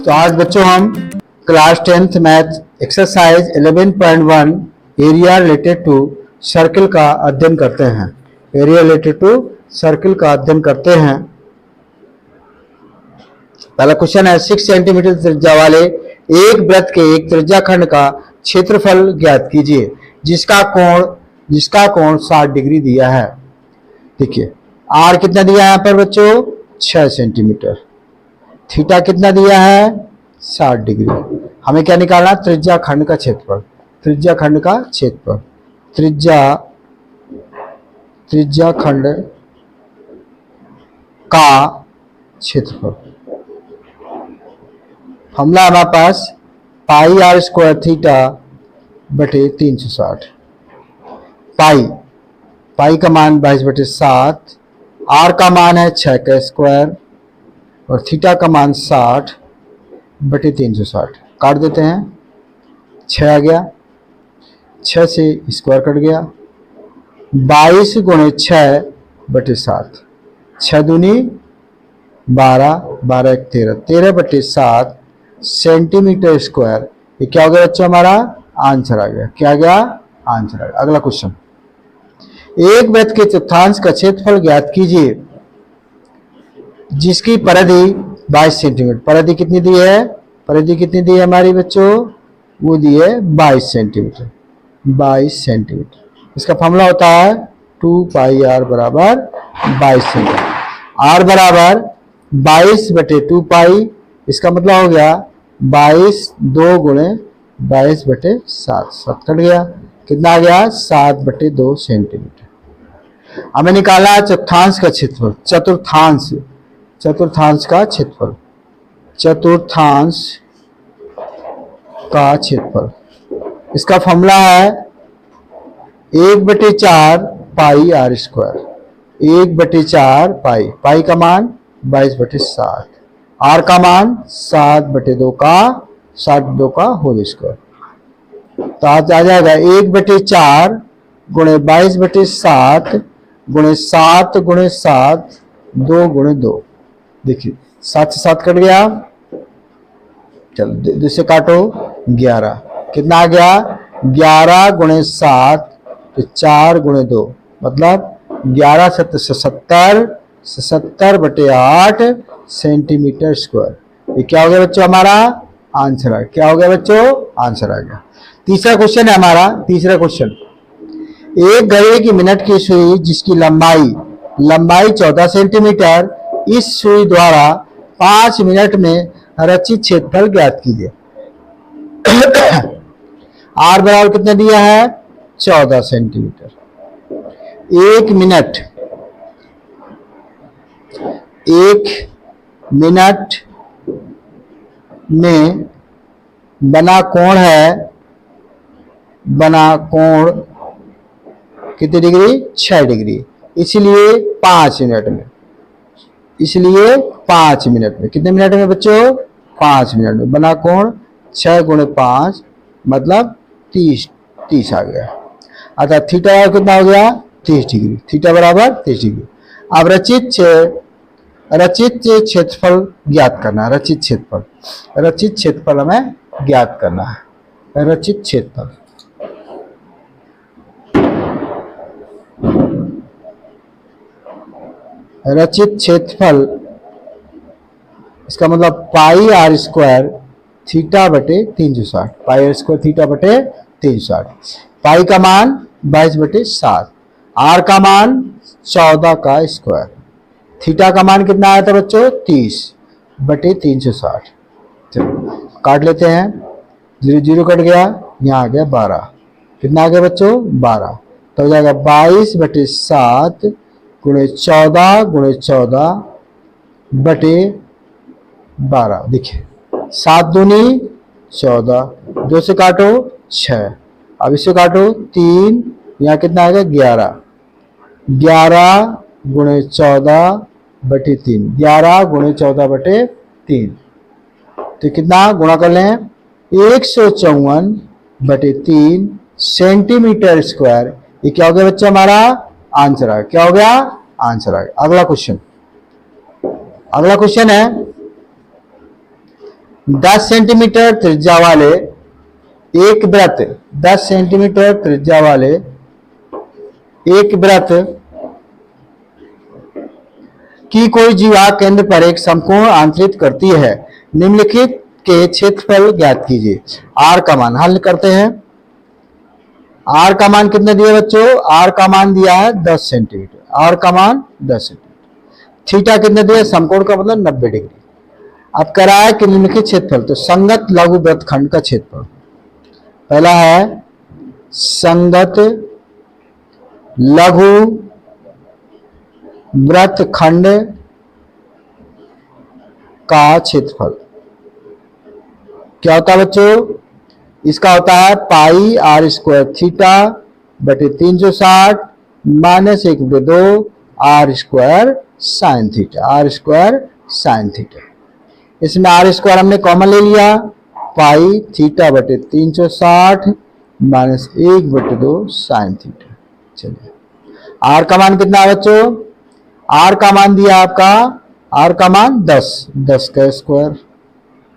तो आज बच्चों हम class 10th math exercise 11.1 area related to circle का अध्ययन करते हैं। एरिया रिलेटेड टू सर्किल का अध्ययन करते हैं। पहला क्वेश्चन है 6 सेंटीमीटर त्रिज्या वाले एक वृत्त के एक त्रिज्याखंड का क्षेत्रफल ज्ञात कीजिए जिसका कोण 60 डिग्री दिया है। देखिए आर कितना दिया है यहाँ पर बच्चों 6 सेंटीमीटर, थीटा कितना दिया है 60 डिग्री। हमें क्या निकालना, त्रिज्या खंड का क्षेत्रफल, त्रिज्या खंड का क्षेत्रफल, त्रिज्या खंड का क्षेत्रफल। फॉर्मूला हमारे पास पाई आर स्क्वायर थीटा बटे 360। पाई का मान 22/7, आर का मान है 6 का स्क्वायर और थीटा का मान 60 बटे 360। काट देते हैं, 6 आ गया, 6 से स्क्वायर कट गया, 22 गुणे 6 बटे 7, 6 दूनी 12, 12 एक 13, 13 बटे 7 सेंटीमीटर स्क्वायर। ये क्या हो गया बच्चों, हमारा आंसर आ गया। क्या गया, आंसर आ गया। अगला क्वेश्चन, एक वृत्त के चतुर्थांश का क्षेत्रफल ज्ञात कीजिए जिसकी परिधि 22 सेंटीमीटर। परिधि कितनी दी है, परिधि कितनी दी है हमारी बच्चों, वो दी है 22 सेंटीमीटर, 22 सेंटीमीटर। इसका फॉर्मूला होता है 2 पाई आर बराबर 22 सेंटीमीटर। आर बराबर 22 बटे 2 पाई, इसका मतलब हो गया 22 2 गुणे 22 बटे 7, 7 कट गया, कितना आ गया 7 बटे 2 सेंटीमीटर। हमें निकाला चतुर्थांश का क्षेत्रफल, चतुर्थांश का क्षेत्रफल, चतुर्थांश का क्षेत्रफल। इसका फॉर्मूला है 1/4 पाई आर स्क्वायर, 1/4 पाई, पाई का मान 22/7, आर का मान 7/2 का 7/2 का होल स्क्वायर। तो आज आ जाएगा 1/4 गुणे 22/7 गुणे 7 गुणे 7 2 गुणे 2। देखिए 7 से 7 कट गया, चलो 2 से काटो 11, कितना आ गया 11 गुणे 7 तो 4 गुणे 2, मतलब 11 7 से 70, 70 बटे 8 सेंटीमीटर स्क्वायर। ये क्या हो गया बच्चों, हमारा आंसर आ गया। क्या हो गया बच्चों, आंसर आ गया। तीसरा क्वेश्चन है हमारा, तीसरा क्वेश्चन, एक घड़ी की मिनट की सुई जिसकी लंबाई 14 सेंटीमीटर, इस सुई द्वारा 5 मिनट में रचित क्षेत्रफल ज्ञात कीजिए। आर बराबर कितना दिया है 14 सेंटीमीटर। एक मिनट में बना कोण है, बना कोण कितनी डिग्री 6 डिग्री, इसलिए 5 मिनट में, इसलिए 5 मिनट में, कितने मिनट में बच्चों 5 मिनट में बना कोण 6 गुणे 5 मतलब 30 आ गया। अतः थीटा कितना हो गया 30 डिग्री, थीटा बराबर 30 डिग्री। अब रचित क्षेत्रफल ज्ञात करना है, रचित क्षेत्रफल हमें ज्ञात करना है। रचित क्षेत्रफल, रचित क्षेत्रफल, इसका मतलब पाई आर स्क्वायर थीटा बटे 360, पाई आर स्क्वायर थीटा बटे 360। पाई का मान 22/7, आर का मान 14 का स्क्वायर, थीटा का मान कितना आया था बच्चों 30 बटे 360। चलो काट लेते हैं, 0 0 कट गया, यहाँ आ गया 12, कितना आ गया बच्चों 12, तो हो जाएगा 22/7 गुणे 14 गुणे 14 बटे 12। देखिए 7 दूनी 14, 2 से काटो 6, अब इससे काटो 3, यहाँ कितना आएगा 11, 11 गुणे 14 बटे 3, 11 गुणे 14 बटे 3, तो कितना गुणा कर लें 154 बटे 3 सेंटीमीटर स्क्वायर। ये क्या हो गया बच्चा, हमारा आंसर आ गया। क्या हो गया, आंसर आ गया। अगला क्वेश्चन है 10 सेंटीमीटर त्रिज्या वाले एक वृत्त, 10 सेंटीमीटर त्रिज्या वाले एक वृत्त की कोई जीवा केंद्र पर एक समकोण आंतरित करती है। निम्नलिखित के क्षेत्रफल ज्ञात कीजिए। आर का मान हल करते हैं। आर का मान कितने दिया बच्चों? आर का मान दिया है 10 सेंटीमीटर। आर का मान 10 सेंटीमीटर। थीटा कितने दिया? समकोण का मतलब 90 डिग्री। अब कह रहा है कि निम्नलिखित क्षेत्रफल, तो संगत लघु वृत्तखंड का क्षेत्रफल। पहला है संगत लघु वृत्तखंड का क्षेत्रफल क्या होता है बच्चों? इसका होता है पाई आर स्क्वायर थीटा बटे 360 minus 1/2 are square sine theta. R square sine theta, इसमें आर स्क्वायर हमने कॉमन ले लिया। पाई थीटा बटे 360 माइनस 1/2 साइन थीटा। चलिए आर का मान कितना है बच्चों? आर का मान दिया आपका, आर का मान 10 का स्क्वायर,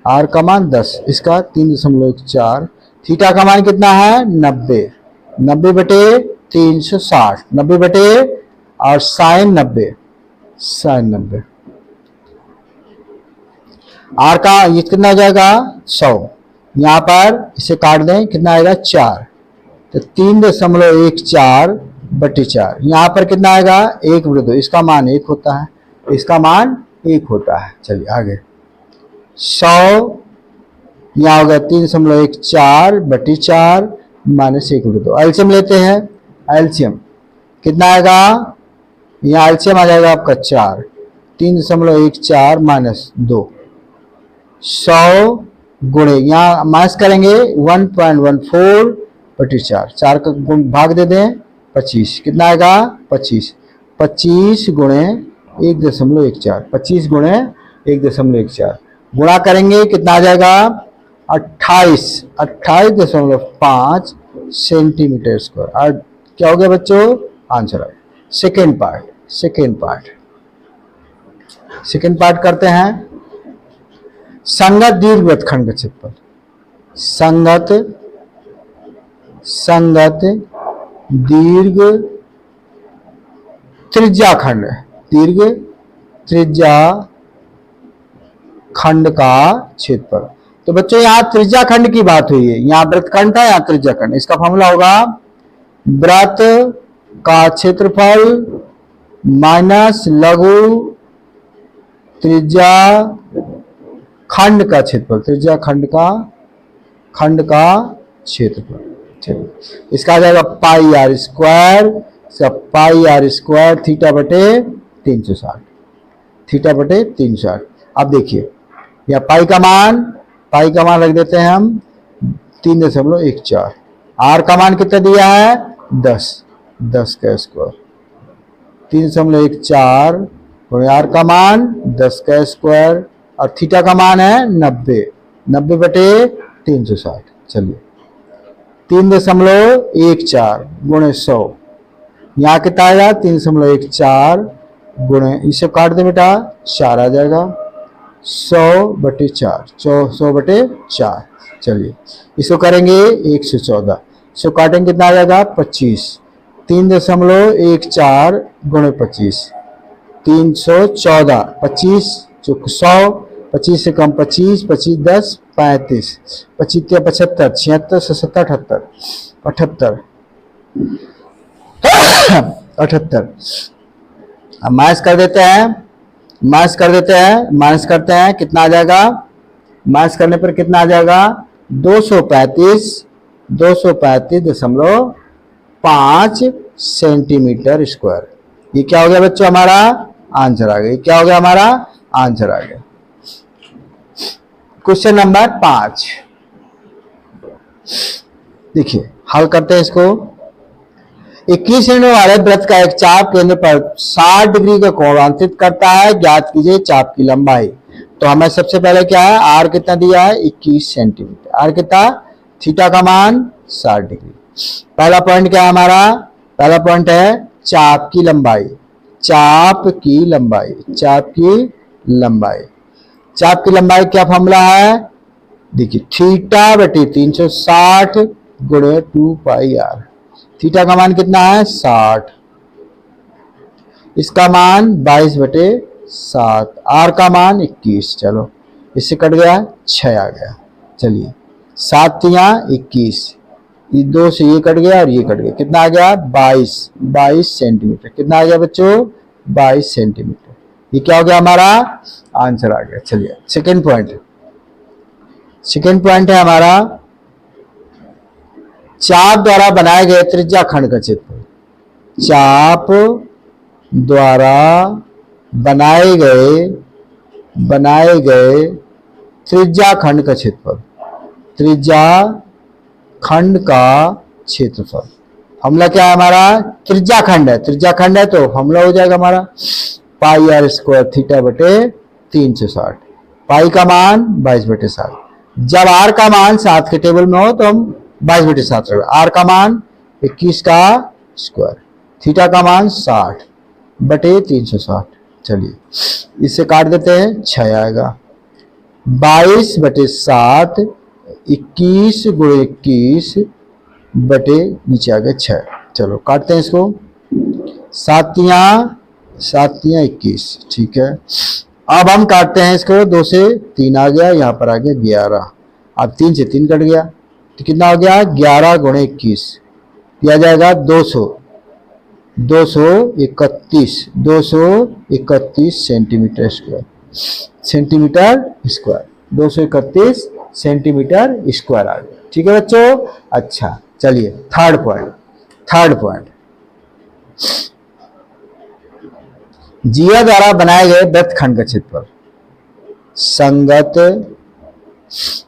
आर का मान 10, इसका 3.14। थीटा का मान कितना है? 90 बटे 360, 90 बटे और साइन 90। आर का ये कितना हो जाएगा? 100। यहां पर इसे काट दें, कितना आएगा? 4, तो 3.14 बटे 4। यहां पर कितना आएगा? 1/2। इसका मान 1 होता है, इसका मान 1 होता है। चलिए आगे 100 यहां होगा 3.14 बटे 4 माइनस 1/2। एलसीएम लेते हैं। एलसीएम कितना आएगा? यहाँ एलसीएम आ जाएगा आपका 4, 3.14 माइनस 2, 100 गुणे यहाँ माइनस करेंगे 1.14 बटे 4, 4 का गुण भाग दे दें 25, कितना आएगा? 25 गुणे 1.14, 25 गुणे 1.14 गुणा करेंगे, कितना आ जाएगा? 28.5 सेंटीमीटर स्क्वायर। और क्या हो गया बच्चों? आंसर आया। सेकेंड पार्ट करते हैं। संगत दीर्घ वृत्तखंड का क्षेत्रफल। संगत दीर्घ त्रिज्या खंड का क्षेत्रफल। तो बच्चों यहाँ त्रिज्या खंड की बात हुई है, यहाँ वृत्तखंड था, यहाँ त्रिज्या खंड। इसका फॉर्मूला होगा वृत्त का क्षेत्रफल माइनस लघु त्रिज्या खंड का क्षेत्रफल, त्रिज्या खंड का क्षेत्रफल। चलिए इसका आ जाएगा पाई आर स्क्वायर, थीटा बटे 360। अब देखिए या पाई का मान रख देते हैं हम 3.14। आर का मान कितना दिया है? 10 का स्क्वायर, 3.14 और आर का मान 10 का स्क्वायर और थीटा का मान है 90 बटे 360। चलिए 3.14 गुणे 100, यहाँ कितना आएगा? 3.14 गुणे, इसे काट दे बेटा, 4 आ जाएगा। 100 बटे 4, 100 बटे 4। चलिए इसको करेंगे 114, इसको काटेंगे कितना आ जाएगा? 25। 3.14 गुणे 25, 314, 25 जो 100, 25 से कम 25, 25 10 35, 25 75, 76 77 78। अब माइनस कर देते हैं, कितना आ जाएगा? माइनस करने पर कितना आ जाएगा? 235.5 सेंटीमीटर स्क्वायर। ये क्या हो गया बच्चों? हमारा आंसर आ गया। क्या हो गया? हमारा आंसर आ गया। क्वेश्चन नंबर 5 देखिए, हल करते हैं इसको। 21 श्रेणी वाले वृत्त का एक चाप केंद्र पर 60 डिग्री का कोण अंतरित करता है, ज्ञात कीजिए चाप की लंबाई। तो हमें सबसे पहले क्या है? आर कितना दिया है? 21 सेंटीमीटर। आर कितना? थीटा का मान 60 डिग्री। पहला पॉइंट क्या है हमारा? पहला पॉइंट है चाप की लंबाई। चाप की लंबाई क्या फॉर्मूला है? देखिए थीटा बटे 360 गुणे 2 पाई r। थीटा का मान कितना है 60, इसका मान 22/7, आर का मान 21। चलो इससे कट गया 6 आ गया। चलिए 7×21, ये 2 से ये कट गया और ये कट गया, कितना आ गया 22 सेंटीमीटर। कितना आ गया बच्चों 22 सेंटीमीटर। ये क्या हो गया हमारा आंसर आ गया। चलिए सेकेंड पॉइंट है हमारा, चाप द्वारा बनाए गए त्रिज्या खंड का क्षेत्रफल। चाप द्वारा बनाए गए त्रिज्या खंड का क्षेत्रफल। त्रिज्या खंड का क्षेत्रफल। फॉर्मूला क्या है हमारा, त्रिज्या खंड है, त्रिज्या खंड है तो फॉर्मूला हो जाएगा हमारा पाई आर स्क्वायर थीटा बटे 360। पाई का मान 22/7। जब आर का मान 7 के टेबल में हो तो हम 22/7 रखें। आर का मान 21 का स्क्वायर, थीटा का मान 60 बटे 360। चलिए इससे काट देते हैं 6 आएगा। 22/7 21 गुणे 21 बटे नीचे आ गया 6। चलो काटते हैं इसको, 7×7 21, ठीक है। अब हम काटते हैं इसको, 2 से 3 आ गया, यहाँ पर आ गया 11। अब 3 से 3 कट गया तो कितना हो गया 11 गुणे 21, दिया जाएगा 231 सेंटीमीटर स्क्वायर। 231 सेंटीमीटर स्क्वायर आ गया। ठीक है बच्चों। अच्छा चलिए थर्ड पॉइंट, जीवा द्वारा बनाए गए वृत्तखंड का क्षेत्रफल। संगत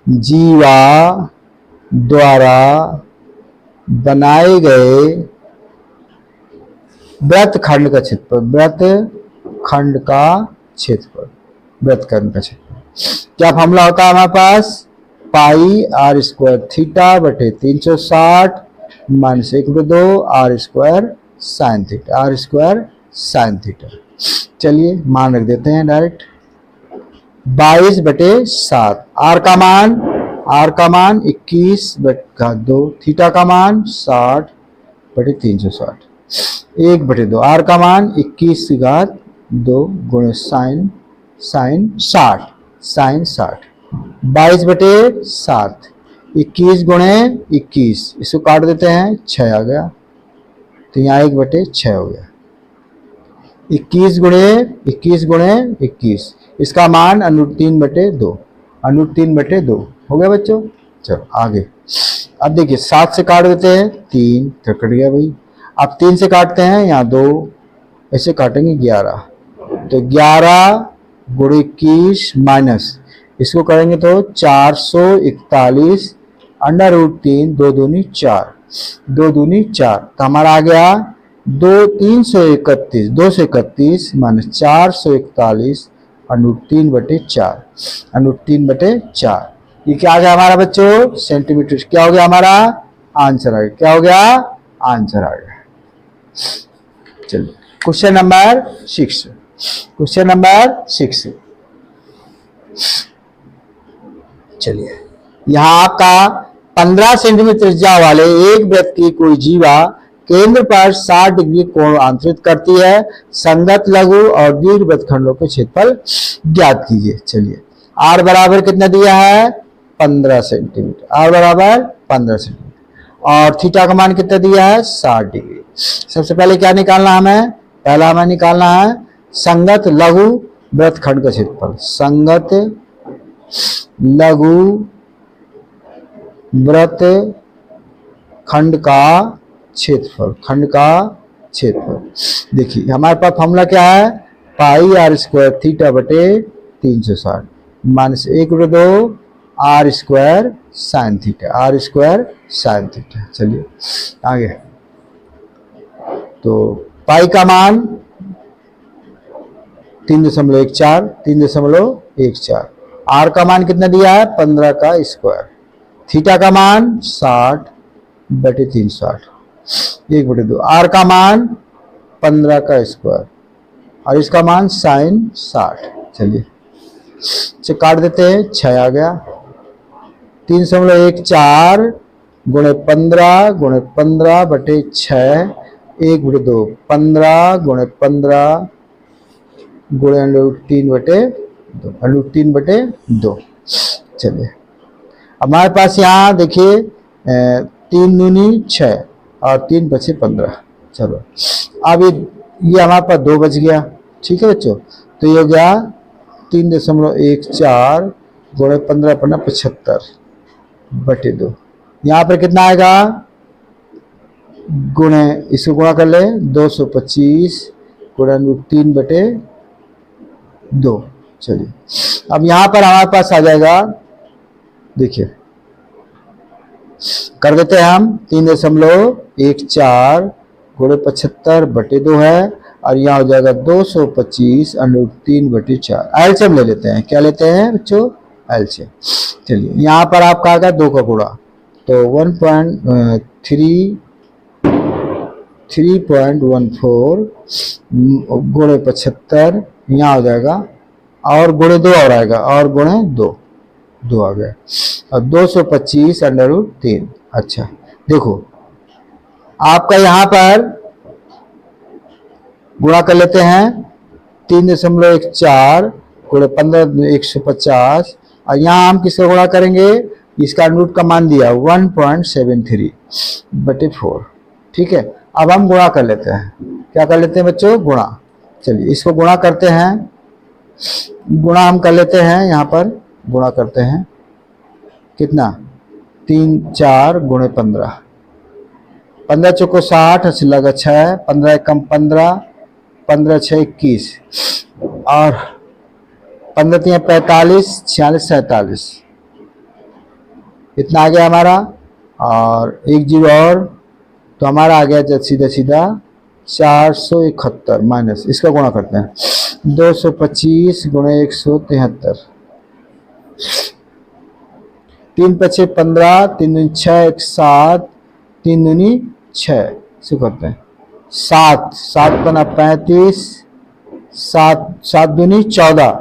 जीवा द्वारा बनाए गए वृत्तखंड का क्षेत्रफल। वृत्तखंड का क्षेत्रफल क्या फॉर्मूला होता है हमारे पास, पाई आर स्क्वायर थीटा बटे 360 minus 1/2 are square sine theta. चलिए मान रख देते हैं डायरेक्ट 22/7। आर का मान 21/2, थीटा का मान 60/360, 1/2। आर का मान 21/2 गुणे साइन 60, 22/7, 21 गुणे 21, इसको काट देते हैं 6 आ गया तो यहाँ 1/6 हो गया। 21 गुणे 21, इसका मान √3/2 हो गया बच्चों। चलो आगे, अब देखिए 7 से काट देते हैं 3 तो कट गया भाई। अब 3 से काटते हैं यहाँ 2, ऐसे काटेंगे 11 तो 11 गुणे 21 माइनस इसको करेंगे तो 441 √3, 2 दूनी 4 तो हमारा आ गया 231 माइनस 441 √3/4। ये क्या आ गया हमारा बच्चों सेंटीमीटर। क्या हो गया हमारा आंसर आ गया। चलिए क्वेश्चन नंबर 6। चलिए यहाँ आपका 15 सेंटीमीटर त्रिज्या वाले एक वृत्त की कोई जीवा केंद्र पर 60 डिग्री कोण आंतरित करती है। संगत लघु और दीर्घ वृत्तखंडों के क्षेत्रफल ज्ञात कीजिए। चलिए आर बराबर कितना दिया है 15 सेंटीमीटर, आर बराबर 15 सेंटीमीटर और थीटा का मान कितना दिया है 60 डिग्री। सबसे पहले क्या निकालना हमें, पहला हमें निकालना है संगत लघु वृत्तखंड का क्षेत्रफल। संगत लघु वृत्तखंड का क्षेत्रफल। देखिए हमारे पास फॉर्मूला क्या है, पाई आर स्क्वायर थीटा बटे 360 minus 1/2 are square sine theta. चलिए आगे, तो पाई का मान 3.14, आर का मान कितना दिया है 15 का स्क्वायर, थीटा का मान 60/360, 1/2। आर का मान 15 का स्क्वायर और इसका मान साइन 60। चलिए काट देते हैं 6 आ गया। 3.14 गुणे 15 गुणे 15 बटे 6 1 बटे 2 15 गुणे 15 गुणे √3 बटे 2 √3 बटे 2। चलिए हमारे पास यहाँ देखिए 3 दूनी 6 और 3 बचे 15। चलो अब ये हमारे पास 2 बच गया। ठीक है बच्चों, तो ये हो गया 3.14 गुणे 15 पन्ना 75 बटे 2। यहाँ पर कितना आएगा, गुणे इसको गुणा कर ले 225 गुणे √3 बटे 2। चलिए अब यहाँ पर हमारे पास आ जाएगा, देखिए कर देते हैं हम 3.14 गुणे 75 बटे 2 है और यहाँ हो जाएगा 225 √3 बटे 4। एलसीएम ले लेते हैं, क्या लेते हैं बच्चों, एलसीएम। चलिए यहाँ पर आपका आएगा 2 का गुणा, तो 3.14 गुणे 75 यहाँ हो जाएगा और गुणे 2 और आएगा और गुणे 2 आ गया और 225 √3। अच्छा देखो आपका यहाँ पर गुणा कर लेते हैं 3.14 गुणे 15 150 और यहाँ हम किसका गुणा करेंगे, इसका रूट का मान दिया 1.73 बटे 4। ठीक है, अब हम गुणा कर लेते हैं, क्या कर लेते हैं बच्चों, गुणा। चलिए इसको गुणा करते हैं, गुणा हम कर लेते हैं, यहाँ पर गुणा करते हैं कितना 3 4 गुणे 15 15 चौको 60 अस्सी लगा 6 15 एकम 15 15 6 21 और 15 3 45 46 47 इतना आ गया हमारा और 1 जीरो और, तो हमारा आ गया जब सीधा सीधा 471 माइनस इसका गुणा करते हैं 225 गुणे 173 3 5 15 3 दूनी 6 1 7 3 दूनी 6 से करते हैं 7 7 पना 35 7 7 दूनी 14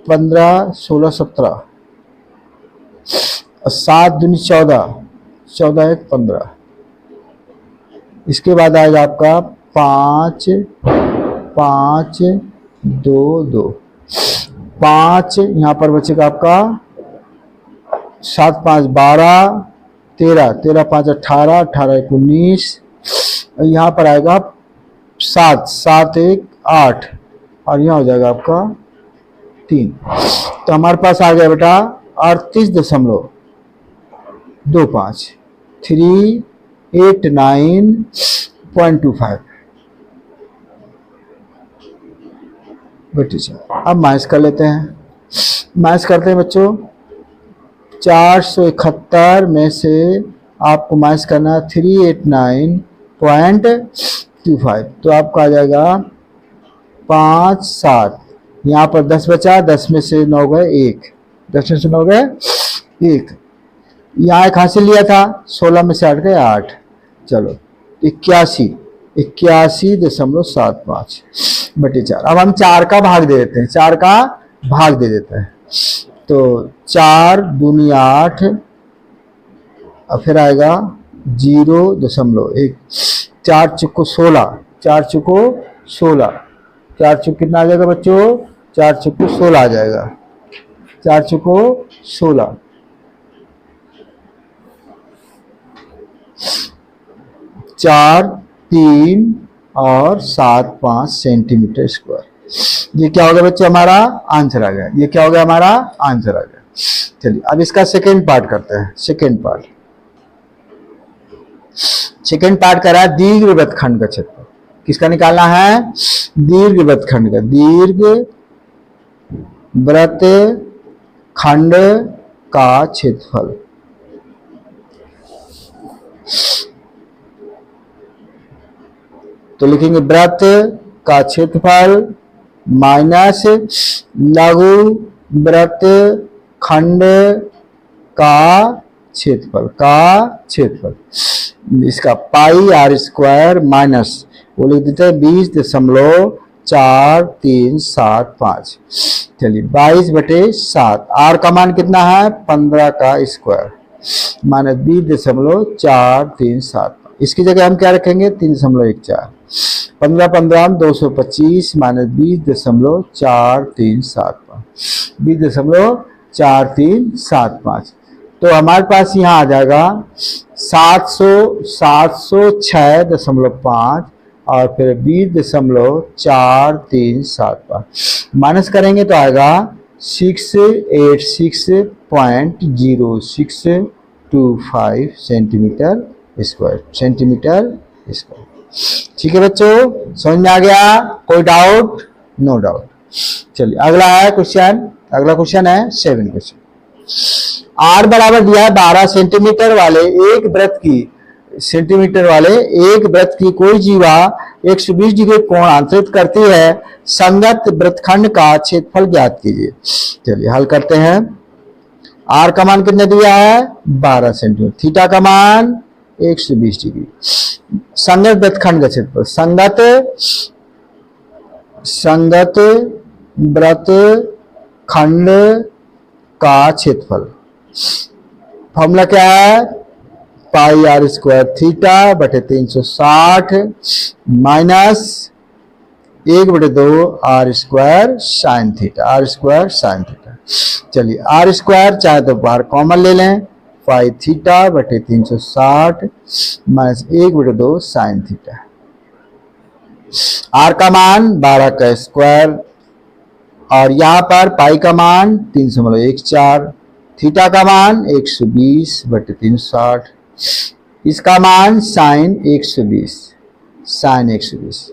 15 16 17 और 7 दूनी 14 14 1 15। इसके बाद आएगा आपका 5 5 2 2 5 यहाँ पर बचेगा आपका 7 5 12 13 13 5 18 18 1 19 यहाँ पर आएगा 7 7 1 8 और यहाँ हो जाएगा आपका 3। तो हमारे पास आ गया बेटा 38.25 389.25 बेटी। अब माइनस कर लेते हैं, माइनस करते हैं बच्चों 471 में से आपको माइनस करना 389.25, तो आपका आ जाएगा 5 7 यहाँ पर 10 बचा, 10 में से 9 गए 1 10 में से 9 गए 1, यहाँ एक हासिल लिया था 16 में से 8 गए 8। चलो 81.75 बटे 4। अब हम 4 का भाग दे देते हैं, 4 का भाग दे देते हैं, तो 4 दूनी 8 और फिर आएगा 0.1 4 चुको 16 4 चुको 16 4 चुक कितना आ जाएगा बच्चों, 4 चुको 16 आ जाएगा, 4 चुको 16 4 3 और 7 5 सेंटीमीटर स्क्वायर। ये क्या हो गया बच्चे, हमारा आंसर आ गया, ये क्या हो गया, हमारा आंसर आ गया। चलिए अब इसका सेकेंड पार्ट करते हैं। सेकेंड पार्ट करा है दीर्घ वृत्तखंड का क्षेत्रफल, किसका निकालना है, दीर्घ वृत्तखंड का, दीर्घ वृत्तखंड का क्षेत्रफल। तो लिखेंगे वृत्त का क्षेत्रफल माइनस लघु वृत्त खंड का क्षेत्रफल, इसका पाई r² माइनस वो लिख देते हैं 20.4 4 3 7 5। चलिए 22/7। आर का मान कितना है 15 का स्क्वायर माइनस 20.437। इसकी जगह हम क्या रखेंगे 3.14। 15 15 225 माइनस 20.4375। 20.4375। तो हमारे पास यहाँ आ जाएगा 706.5 और फिर 20.4375 माइनस करेंगे तो आएगा 686.0625 सेंटीमीटर स्क्वायर। ठीक है बच्चों, समझ में आ गया? कोई डाउट? No doubt. चलिए अगला है क्वेश्चन। अगला क्वेश्चन है 7 क्वेश्चन। आर बराबर दिया है 12 सेंटीमीटर वाले एक वृत्त की कोई जीवा 120 डिग्री कोण आंतरित करती है। संगत वृत्तखंड का क्षेत्रफल ज्ञात कीजिए। चलिए हल करते हैं। आर का मान कितने दिया है 12 सेंटीमीटर, थीटा का मान 120 डिग्री। संगत वृत्तखंड का क्षेत्रफल, संगत वृत्तखंड का क्षेत्रफल फॉर्मूला क्या है पाई आर स्क्वायर थीटा बटे 360 minus 1/2 are square sine theta. चलिए आर स्क्वायर चाहे तो बाहर कॉमन ले लें, पाई थीटा बटे 360 माइनस 1/2 साइन थीटा। आर का मान 12 का स्क्वायर और यहाँ पर पाई का मान 3.14, थीटा का मान 120 बटे 360, इसका मान साइन 120,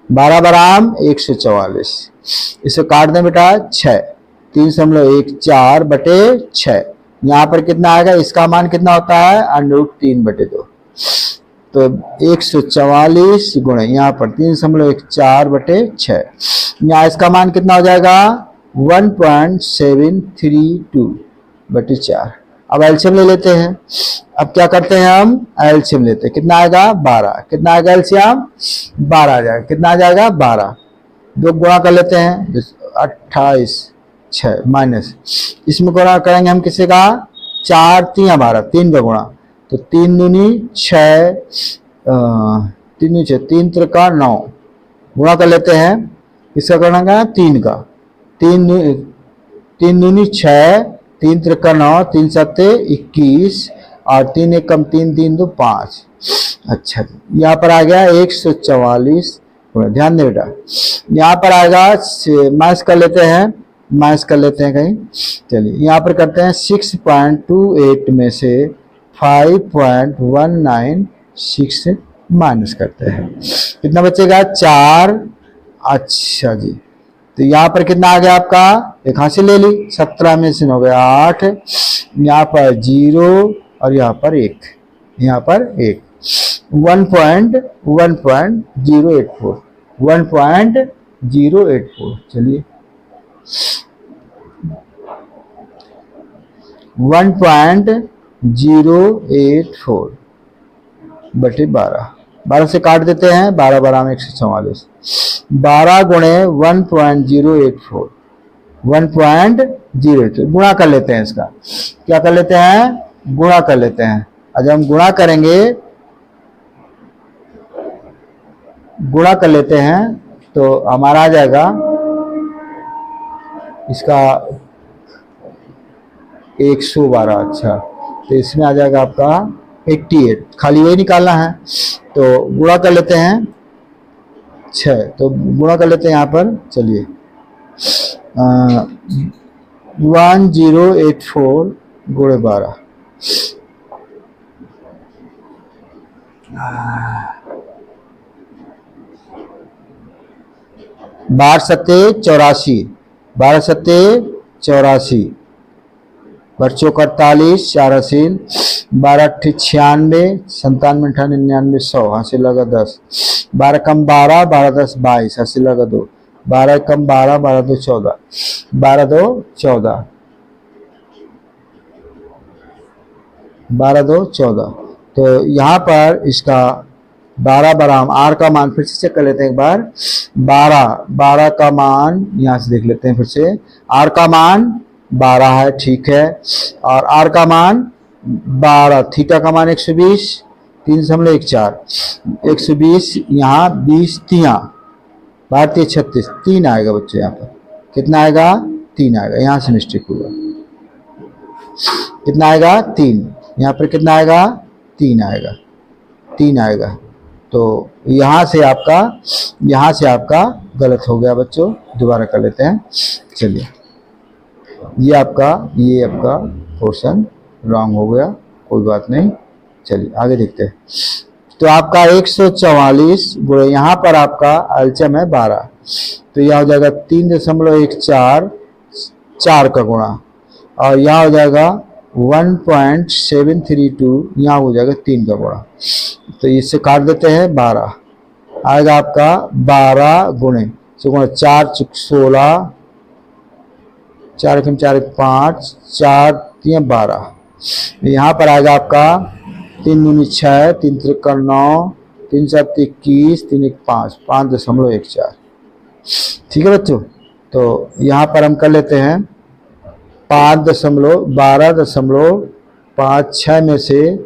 12 बराम 144। इसे काट दें बेटा 6, 3.14 बटे 6। यहाँ पर कितना आएगा, इसका मान कितना होता है √3/2, तो 144 गुणे यहाँ पर 3.14 बटे 6। यहाँ इसका मान कितना हो जाएगा 1.732 बटे 4। अब एलसीएम ले लेते हैं। अब क्या करते हैं हम एलसीएम लेते हैं, कितना आएगा 12, कितना आएगा एलसीएम 12 आ जाएगा, कितना आ जाएगा 12, 2 गुणा कर लेते हैं 28 6 माइनस इसमें गुणा करेंगे हम किसी का 4 3 12 3 का गुणा, तो 3 दूनी 6 3 3 त्रिका 9 गुणा कर लेते हैं, इसका करना 3 का 3 दूनी 6 3 त्रिका 9 3 7 21 और 3 1 कम 3 3 2 5। अच्छा यहाँ पर आ गया 144। ध्यान दे बेटा, यहाँ पर आएगा माइनस कर लेते हैं कहीं। चलिए यहाँ पर करते हैं 6.28 में से 5.196 माइनस करते हैं, कितना बचेगा 4। अच्छा जी, तो यहाँ पर कितना आ गया आपका, एक हासिल ले ली, 17 में से हो गया 8, यहाँ पर 0 और यहाँ पर 1, 1.084। चलिए 1.084 बटे 12 से काट देते हैं, 12 12 में 144, 12 गुणे 1.084 गुणा कर लेते हैं। इसका क्या कर लेते हैं, गुणा कर लेते हैं। जब हम गुणा कर लेते हैं तो हमारा आ जाएगा इसका 112। अच्छा तो इसमें आ जाएगा आपका 88, खाली वही निकालना है, तो गुणा कर लेते हैं 6, तो गुणा कर लेते हैं यहाँ पर। चलिए 1084 गुणे 12, 12 सत्ते 84, 12 सत्ते 84, बच्चों 48 4 हासिल, 12 अट्ठे 96, 97 98 99 100 हासिल लगा 10, 12 कम 12 12 10 22 हासिल लगा 2, 12 कम 12 12 2 14, 12 2 14, 12 2 14। तो यहाँ पर इसका 12 12 हम आर का मान फिर से चेक कर लेते हैं एक बार। 12 का मान यहाँ से देख लेते हैं फिर से। आर का मान 12 है, ठीक है। और आर का मान 12, थीटा का मान 120, 3.14, 120 यहाँ 20 तिया 36, 3 आएगा बच्चे यहाँ पर। कितना आएगा? 3 आएगा। यहाँ से मिस्टेक हुआ। कितना आएगा? 3। यहाँ पर कितना आएगा? 3 आएगा, 3 आएगा। तो यहाँ से आपका गलत हो गया बच्चों। दोबारा कर लेते हैं। चलिए, ये आपका पोर्शन रॉन्ग हो गया, कोई बात नहीं। चलिए आगे देखते हैं। तो आपका 144 गुणे यहाँ पर आपका एलसीएम है 12, तो यह हो जाएगा 3.14 4 का गुणा, और यहाँ हो जाएगा 1.732, यहाँ हो जाएगा 3 का गुणा। तो इससे काट देते हैं। 12 आएगा आपका 12 गुणे 4 × 16, 4 × 4 = 5, 4 × 12। यहाँ पर आएगा आपका 3 दूनी 6, 3 त्रिक 9, 3 7 21, 3 1 5, 5.14। ठीक है बच्चों। तो यहाँ पर हम कर लेते हैं 12.56 में से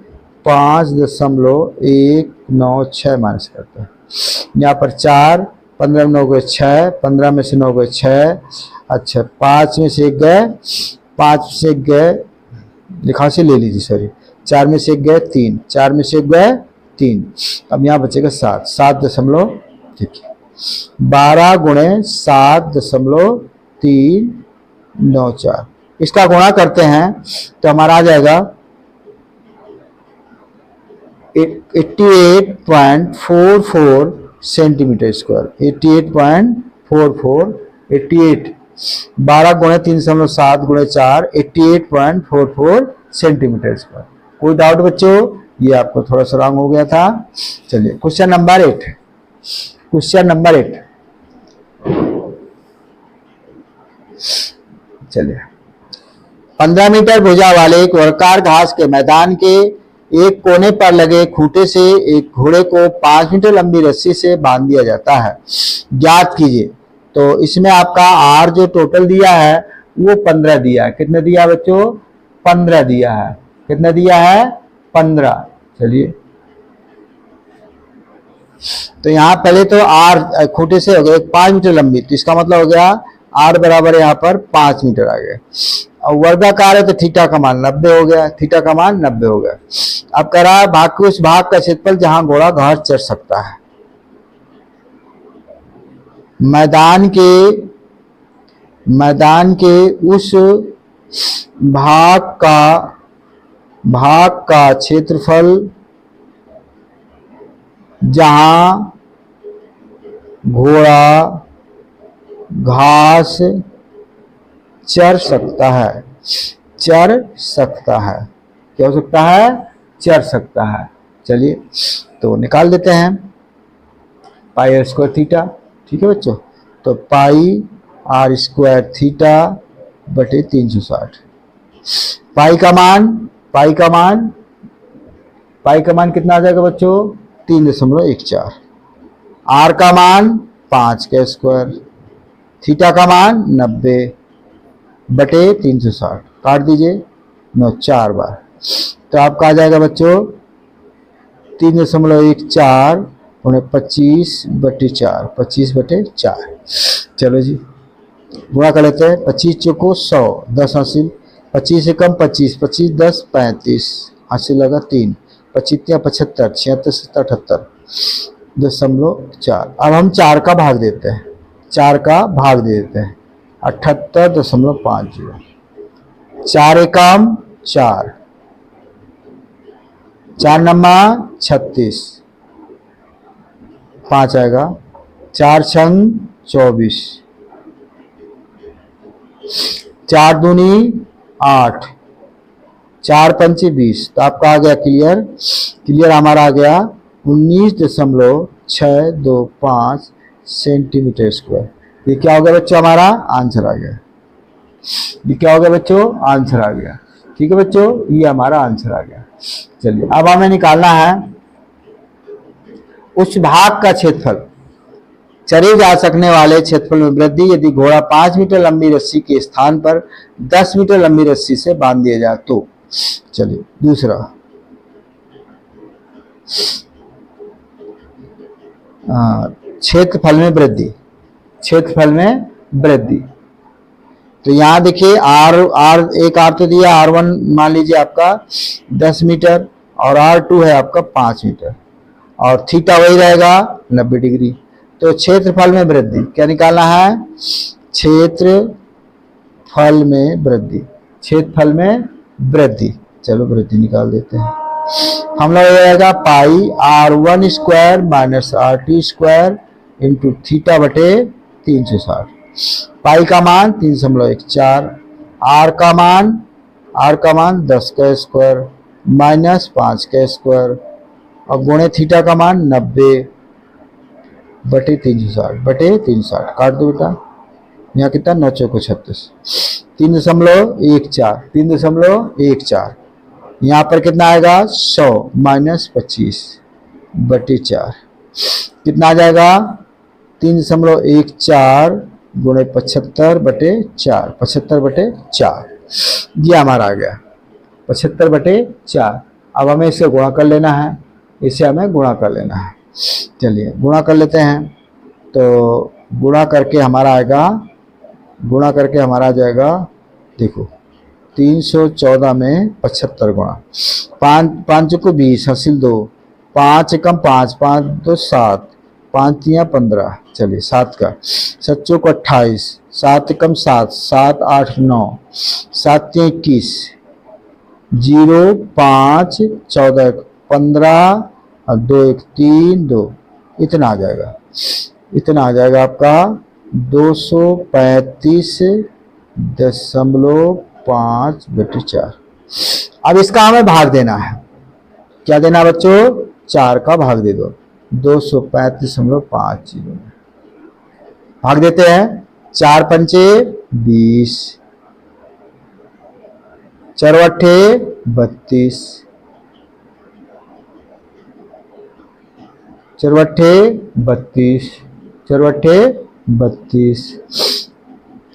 5.196 माइनस करते हैं। यहाँ पर 4, 15 में 9 गए 6, 15 में से 9 गए 6, अच्छा 5 में से 1 गए, 5 से 1 गए, लिखा से ले लीजिए सॉरी, 4 में से 1 गए 3, 4 में से 1 गए 3। अब यहाँ बचेगा 7, 7. ठीक है, 12 गुणे 7.394। इसका गुणा करते हैं तो हमारा आ जाएगा 88.44 सेंटीमीटर स्क्वायर। 88.44, 12 गुणे 3.7 गुणे 4, 88.44 सेंटीमीटर स्क्वायर। कोई डाउट बच्चों? ये आपको थोड़ा सा रॉन्ग हो गया था। चलिए क्वेश्चन नंबर 8। चलिए, 15 मीटर भुजा वाले एक वर्गाकार घास के मैदान के एक कोने पर लगे खूंटे से एक घोड़े को 5 मीटर लंबी रस्सी से बांध दिया जाता है, ज्ञात कीजिए। तो इसमें आपका आर जो टोटल दिया है वो 15 दिया है। कितने दिया बच्चों? 15 दिया है। कितने दिया है? 15। चलिए, तो यहाँ पहले तो आर खूंटे से हो गया 5 मीटर लंबी, तो इसका मतलब हो गया आर बराबर यहाँ पर 5 मीटर आ गया। और वर्गाकार है तो थीटा का मान 90 हो गया। थीटा का मान 90 हो गया। अब कह रहा है भाग के उस भाग का क्षेत्रफल जहां घोड़ा घास चढ़ सकता है। मैदान के उस भाग का क्षेत्रफल जहां घोड़ा घास चर सकता है। क्या हो सकता है? चर सकता है। चलिए तो निकाल देते हैं पाई आर स्क्वायर थीटा। ठीक है बच्चों, तो पाई आर स्क्वायर थीटा बटे 360। पाई का मान कितना आ जाएगा बच्चों? 3.14। आर का मान 5 का स्क्वायर, थीटा का मान 90 बटे 360। काट दीजिए 9 4 बार, तो आपका आ जाएगा बच्चों 3.14 उन्हें 25 बटे 4, 25 बटे 4। चलो जी गुणा कर लेते हैं। 25 चौको 100, 10 80, 25 से कम 25, 25 10 35, 80 लगा 3, 25 75, 76 77 78.4। अब हम 4 का भाग देते हैं, 4 का भाग दे देते हैं 78.50। 4 एकम 4, 4 नम्मा 36, 5 आएगा, 4 छंग 24, 4 दूनी 8, 4 पंचे 20। तो आपका आ गया क्लियर हमारा आ गया 19.625 सेंटीमीटर स्क्वायर। ये क्या हो गया बच्चों? हमारा आंसर आ गया। ये क्या हो गया बच्चों? आंसर आ गया। ठीक है बच्चों, ये हमारा आंसर आ गया। चलिए अब हमें निकालना है उस भाग का क्षेत्रफल, चरे जा सकने वाले क्षेत्रफल में वृद्धि यदि घोड़ा 5 मीटर लंबी रस्सी के स्थान पर 10 मीटर लंबी रस्सी से बांध दिया जाए तो। चलिए दूसरा, क्षेत्रफल में वृद्धि, क्षेत्रफल में वृद्धि। तो यहां देखिए एक आर तो दिया, R1 मान लीजिए आपका 10 मीटर और R2 है आपका 5 मीटर और थीटा वही रहेगा 90 डिग्री। तो क्षेत्रफल में वृद्धि क्या निकालना है, क्षेत्रफल में वृद्धि, क्षेत्रफल में वृद्धि। चलो वृद्धि निकाल देते हैं। फॉर्मूला हो जाएगा पाई R1 square minus RT square into theta बटे 360। पाई का मान 3.14, R का मान 10 का स्क्वायर माइनस 5 का स्क्वायर और गुणे थीटा का मान 90 बटे 360 बटे 360। काट दो बेटा, यहाँ कितना 9 चौको 36, 3.14 यहाँ पर कितना आएगा 100 माइनस 25 बटे 4 कितना आ जाएगा 3.14 गुणे 75 बटे 4, 75 बटे 4 ये हमारा आ गया 75 बटे 4। अब हमें इसे गुणा कर लेना है, इसे हमें गुणा कर लेना है। चलिए गुणा कर लेते हैं। तो गुणा करके हमारा आएगा, गुणा करके हमारा आ जाएगा, देखो 314 में 75 गुणा 5 को 20 हासिल 2, 5 एकम 5, 5 2 7, 5 3 15, चलिए 7 का 7 को 28, 7 एकम 7, 7 8 9, 7 3 21, 0 5 14 15 और 2 1 3 2, इतना आ जाएगा, इतना आ जाएगा आपका 235.5 बटे 4। अब इसका हमें भाग देना है, क्या देना बच्चों, 4 का भाग दे दो, 235.50 भाग देते हैं। 4 पंचे 20, 4 अट्ठे 32, 4 अट्ठे 32, 4 अट्ठे 32,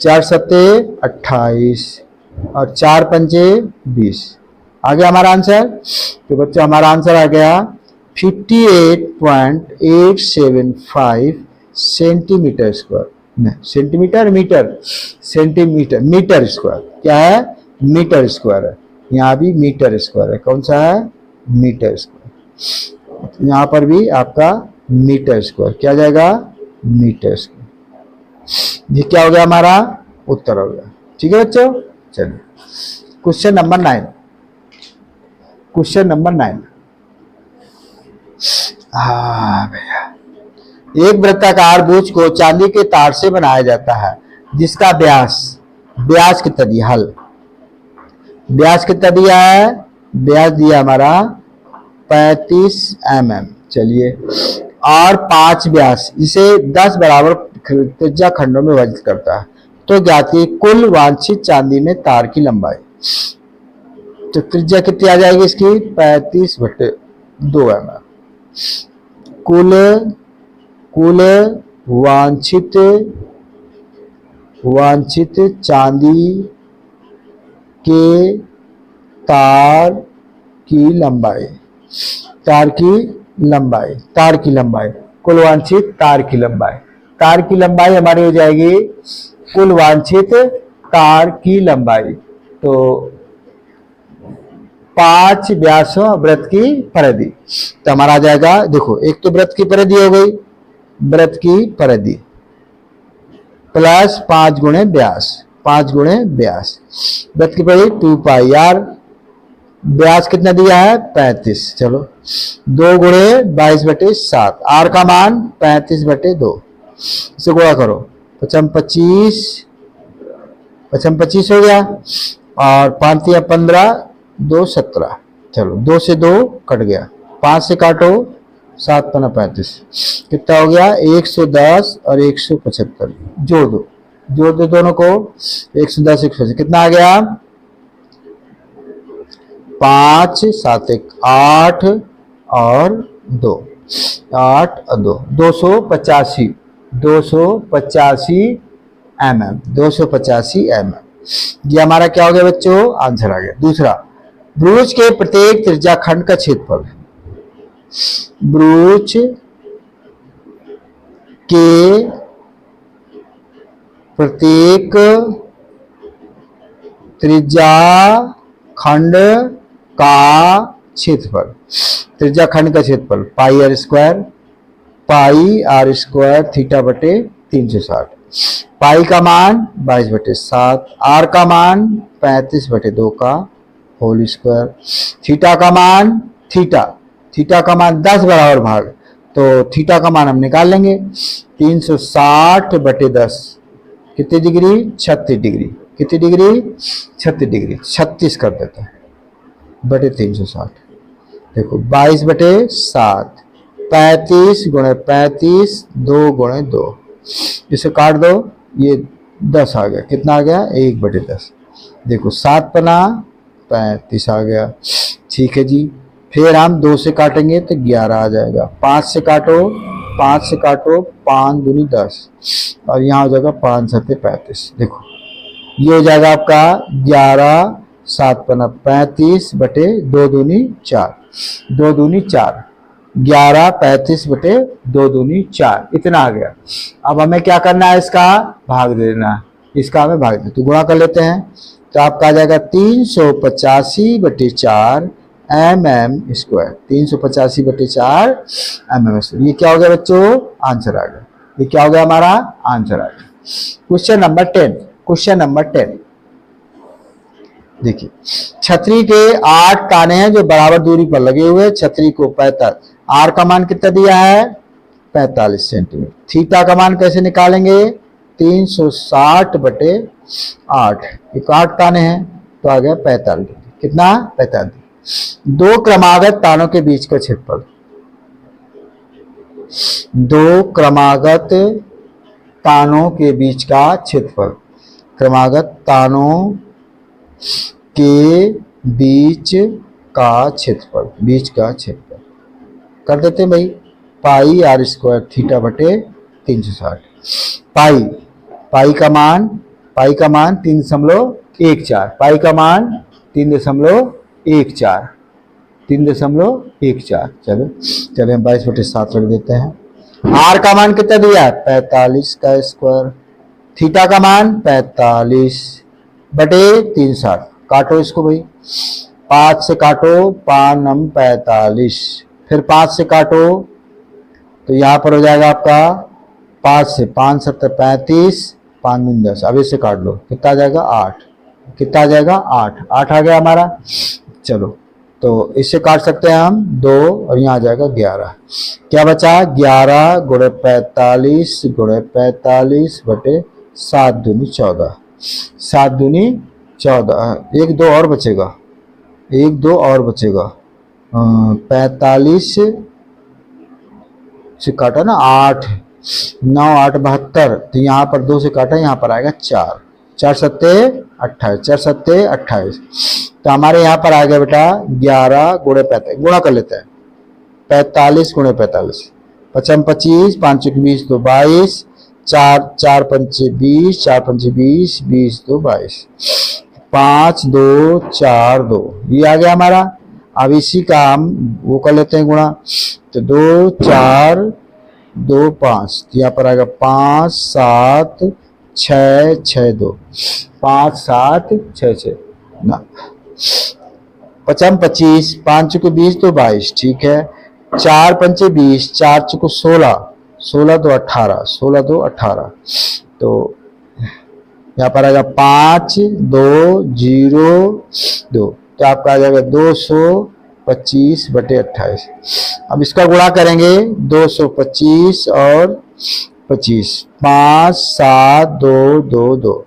4 सत्ते 28 और 4 पंचे 20। आ गया हमारा आंसर। तो बच्चों हमारा आंसर आ गया 58.875 सेंटीमीटर स्क्वायर, नहीं centimetre metre, centimetre metre square, क्या है मीटर स्क्वायर है, यहाँ भी मीटर स्क्वायर है, कौन सा है मीटर स्क्वायर, यहाँ पर भी आपका मीटर स्क्वायर, क्या जाएगा मीटर स्क्वायर। ये क्या हो गया हमारा उत्तर हो गया। ठीक है बच्चों, चलिए क्वेश्चन नंबर 9, क्वेश्चन नंबर 9। हाँ भैया, एक वृत्ताकार बुझ को चांदी के तार से बनाया जाता है जिसका व्यास कितना दिया, हल व्यास कितना दिया है, व्यास दिया हमारा 35 mm। चलिए और 5 व्यास, इसे 10 बराबर त्रिज्या खंडों में विभाजित करता है, तो ज्ञात की कुल वांछित चांदी में तार की लंबाई। तो त्रिज्या कितनी आ जाएगी इसकी 35/2 mm। कुल वांछित चांदी के तार की लंबाई, तार की लंबाई, कुल वांछित तार की लंबाई हमारी हो जाएगी कुल वांछित तार की लंबाई। तो 5 व्यासों वृत्त की परिधि, तो हमारा आ जाएगा, देखो एक तो वृत्त की परिधि हो गई, वृत्त की परिधि प्लस 5 गुणे व्यास, 5 गुणे व्यास, वृत्त की परिधि 2 पाई r, व्यास कितना दिया है 35, चलो 2 गुणे 22/7, r का मान 35/2, इसे गुणा करो 25 हो गया और 5 3 15 2 17, चलो 2 से 2 कट गया, 5 से काटो 7 5 35, कितना हो गया 110 और 175, जोड़ दो दोनों को, 110 150 कितना आ गया 5 7 1 8 और 2, 8 और 2, 285, 285 mm, 285 mm। ये हमारा क्या हो गया बच्चों, आंसर आ गया। दूसरा, ब्रूज के प्रत्येक त्रिज्याखंड का क्षेत्रफल, ब्रूज के प्रत्येक त्रिज्याखंड का क्षेत्रफल, त्रिज्याखंड का क्षेत्रफल पाई आर स्क्वायर थीटा बटे 360। पाई का मान 22/7, आर का मान 35/2 का होल स्क्वायर, थीटा का मान थीटा का मान 10 बराबर भाग, तो थीटा का मान हम निकाल लेंगे। 360/10 कितनी डिग्री, 36 डिग्री। कितनी डिग्री, 36 डिग्री। 36 कर देते हैं बटे 360। देखो 22/7, 35 गुणे 35, 2 गुणे 2, इसे काट दो, ये 10 आ गया। कितना आ गया, 1/10। देखो 7 पना 35 आ गया। ठीक है जी। फिर हम 2 से काटेंगे तो 11 आ जाएगा। 5 से काटो, 5 दूनी 10, और यहाँ हो जाएगा 5 7 35। देखो ये हो जाएगा आपका 11, 7 पना 35 बटे 2 दूनी 4, 2 दूनी 4, 11 35 बटे 2 दूनी 4, इतना आ गया। अब हमें क्या करना है, इसका भाग देना है, इसका हमें भाग देना, तो गुणा कर लेते हैं। तो आपका आ जाएगा 385/4 mm स्क्वायर, 385/4 mm स्क्वायर। ये क्या हो गया बच्चों, आंसर आ गया। ये क्या हो गया, हमारा आंसर आ गया। क्वेश्चन नंबर 10, देखिए, छतरी के 8 ताने हैं जो बराबर दूरी पर लगे हुए। छतरी को 45, आर का मान कितना दिया है, 45 सेंटीमीटर। थीटा का मान कैसे निकालेंगे, 360/8, एक 8 ताने हैं तो आ गया 45 डिग्री। कितना, 45। 2 क्रमागत तानों के बीच का क्षेत्रफल, 2 क्रमागत तानों के बीच का क्षेत्रफल, क्रमागत तानों के बीच का क्षेत्रफल, बीच का क्षेत्रफल कर देते हैं भाई। पाई आर स्क्वायर थीटा बटे 360। पाई का मान 3.14, पाई का मान 3.14, 3.14। चलो हम 22/7 रख देते हैं। आर का मान कितना दिया है, 45 का स्क्वायर। थीटा का मान 45/360। काटो इसको भाई, 5 से काटो, 5 9 45, फिर 5 से काटो तो यहाँ पर हो जाएगा आपका 5 से 5 7 35, 5 9 10। अब इससे काट लो, कितना आ जाएगा, 8। कितना आ जाएगा, 8 आ गया हमारा। चलो तो इससे काट सकते हैं हम 2, और यहाँ आ जाएगा 11। क्या बचा, 11 गुणे 45 गुणे 45 बटे 7 दूनी 14, 7 दूनी 14। 1 2 और बचेगा, 45 से काटा ना 8, 9 8 72, तो यहाँ पर 2 से काटा, यहाँ पर आएगा 4, 4 सत्ते 28, 4 सत्ते 28। तो हमारे यहाँ पर आ गया बेटा 11 गुणे 45, गुणा कर लेते हैं। 45 गुणे 45, 55 25, 5 20 2 22, 4 4 5 20, 4 5 20, 20 2 22, 5 2 4 2, ये आ गया हमारा। अब इसी का हम वो कर लेते हैं गुणा, तो 2 4 2 5, यहाँ पर आएगा 5 7 6 6 2, 5 7 6 6 ना, 55 25, 5 को 20 तो 22, ठीक है। 4 5 20, 4 को 16, 16 2 18, 16 2 18, तो यहाँ पर आएगा 5 2 0 2, तो आपका आ जाएगा 225/28। अब इसका गुणा करेंगे, 225 और 25, 5 7 2 2 2,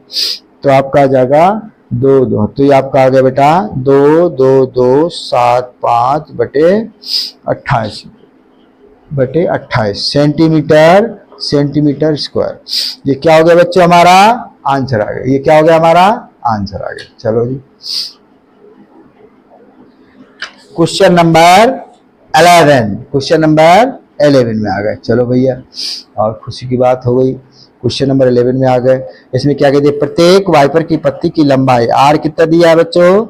तो आपका आ जाएगा 2 2, तो ये आपका आ गया बेटा 2 2 2 7 5/28 सेंटीमीटर स्क्वायर। ये क्या हो गया बच्चों, हमारा आंसर आ गया। ये क्या हो गया, हमारा आंसर आ गया। चलो जी, क्वेश्चन नंबर 11, क्वेश्चन नंबर 11 में आ गए। चलो भैया, और खुशी की बात हो गई, क्वेश्चन नंबर 11 में आ गए। इसमें क्या कहते हैं, प्रत्येक वाइपर की पत्ती की लंबाई आर कितना दिया है बच्चों,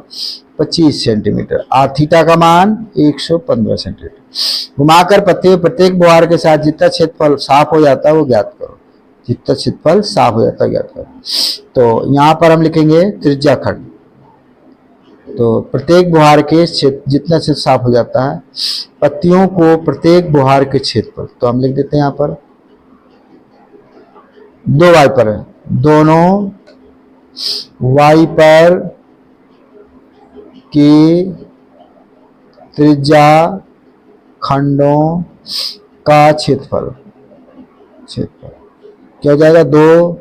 25 सेंटीमीटर। आर थीटा का मान 115 सेंटीमीटर। घुमाकर पत्ती में प्रत्येक बुहार के साथ जितना क्षेत्रफल साफ हो जाता है वो ज्ञात करो। जितना क्षेत्रफल साफ हो जाता है ज्ञात करो। तो यहाँ पर हम लिखेंगे त्रिज्या खंड। तो प्रत्येक बुहार के क्षेत्र जितना क्षेत्र साफ हो जाता है, पत्तियों को प्रत्येक बुहार के क्षेत्रफल, तो हम लिख देते हैं यहाँ पर 2 वाइपर है, दोनों वाइपर की त्रिज्या खंडों का क्षेत्रफल क्या हो जाएगा, 2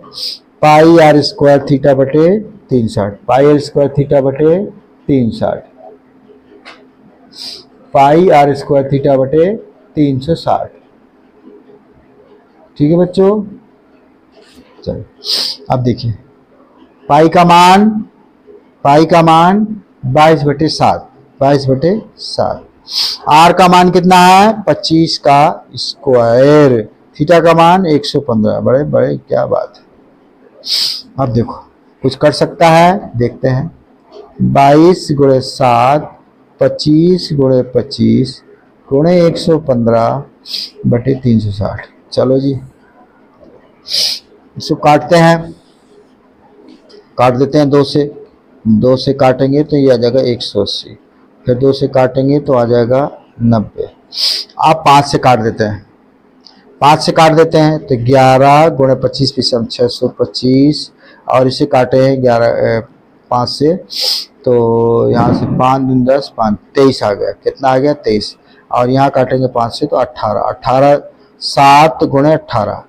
पाई आर स्क्वायर थीटा बटे 360। पाई आर स्क्वायर थीटा बटे 360, पाई आर स्क्वायर थीटा बटे 360। ठीक है बच्चों, चलो अब देखिए, पाई का मान 22 बटे 7, 22 बटे 7। आर का मान कितना है, 25 का स्क्वायर। थीटा का मान 115। बड़े बड़े क्या बात है। अब देखो कुछ कर सकता है, देखते हैं। 22 गुणे 7, 25 गुणे 25 गुणे 115 बटे 360। चलो जी, इसको काटते हैं, काट देते हैं 2 से। 2 से काटेंगे तो ये आ जाएगा 180, फिर 2 से काटेंगे तो आ जाएगा 90। आप 5 से काट देते हैं, 5 से काट देते हैं तो 11 गुणे 25 पीछे 625, और इसे काटे हैं 5 से, तो यहाँ से 5 दूनी 10, 5 23 आ गया। कितना आ गया, 23। और यहाँ काटेंगे 5 से तो 18। 7 गुणे 18,